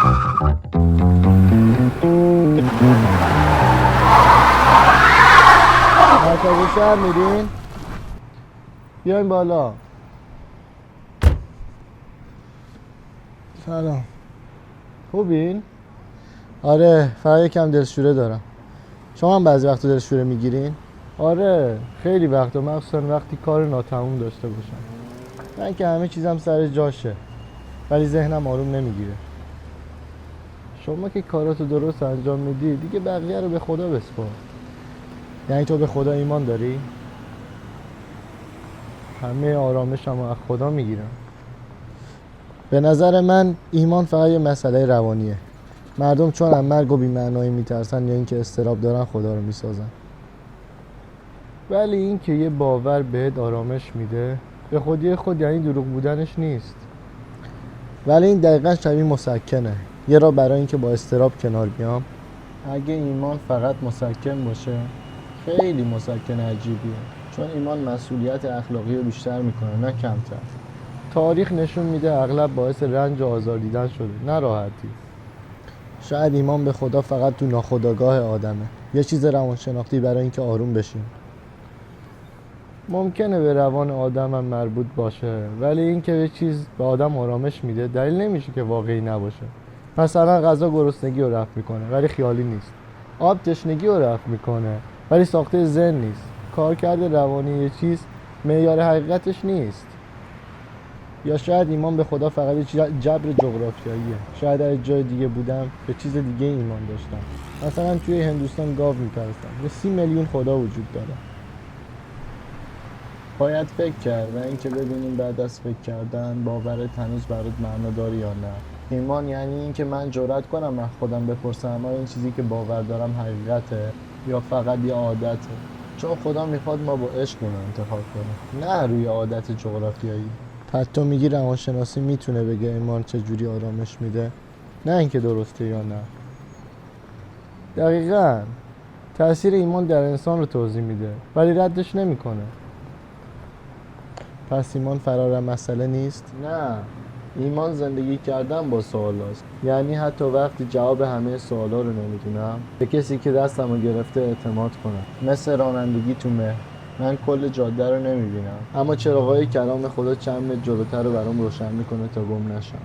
مرکز شهر میرین؟ بیاین بالا. سلام، خوبین؟ آره، فقط یکم دلشوره دارم. شما هم بعضی وقتا دلشوره میگیرین؟ آره، خیلی وقتا، مخصوصا وقتی کار ناتموم داشته باشم. من که همه چیزم سر جاشه، ولی ذهنم آروم نمیگیره. شما که کاراتو درست انجام میدی، دیگه بقیه رو به خدا بسپار. یعنی تو به خدا ایمان داری؟ همه آرامشم رو از خدا میگیرم. به نظر من ایمان فقط یه مسئله روانیه. مردم چون از مرگ و بی‌معنایی میترسن یا اینکه اضطراب دارن خدا رو میسازن. ولی این که یه باور بهت آرامش میده، به خودی خود یعنی دروغ بودنش نیست. ولی این دقیقا شبیه مسکنه. یه راه برای اینکه با اضطراب کنار بیام. اگه ایمان فقط مسکن باشه، خیلی مسکن عجیبیه. چون ایمان مسئولیت اخلاقی رو بیشتر میکنه، نه کمتر. تاریخ نشون میده اغلب باعث رنج و آزار دیدن شده، نه راحتی. شاید ایمان به خدا فقط تو ناخودآگاه آدمه، یه چیز روانشناختی برای اینکه آروم بشیم. ممکنه به روان آدم هم مربوط باشه، ولی اینکه یه چیز به آدم آرامش میده دلیل نمیشه که واقعی نباشه. مثلا غذا گرسنگی رو رفع میکنه ولی خیالی نیست. آب تشنگی رو رفع میکنه ولی ساخته ذهن نیست. کارکرد روانی یه چیز معیار حقیقتش نیست. یا شاید ایمان به خدا فقط جبر جغرافیاییه. شاید از جای دیگه بودم به چیز دیگه ایمان داشتم. مثلا توی هندوستان گاو میپرستم. یه 30 میلیون خدا وجود داره. باید فکر کرد و اینکه ببینیم بعد از فکر کردن باورت هنوز برات معنا داره یا نه. ایمان یعنی اینکه من جرئت کنم از خودم بپرسم آیا این چیزی که باور دارم حقیقته یا فقط یه عادته. چون خدا میخواد ما با عشق اون انتخاب کنیم، نه روی عادت جغرافیایی. پس تو میگی روانشناسی میتونه بگه ایمان چجوری آرامش میده، نه اینکه درسته یا نه. دقیقاً تأثیر ایمان در انسان رو توضیح میده ولی ردش نمیکنه. پس ایمان فرار مسئله نیست؟ نه، ایمان زندگی کردن با سوال هست. یعنی حتی وقتی جواب همه سوالا رو نمیدونم به کسی که دستم رو گرفته اعتماد کنم. مثل رانندگی تو مهر، من کل جاده رو نمیبینم اما چراغای کلام خدا چند متر جلوتر رو برام روشن میکنه تا گم نشم.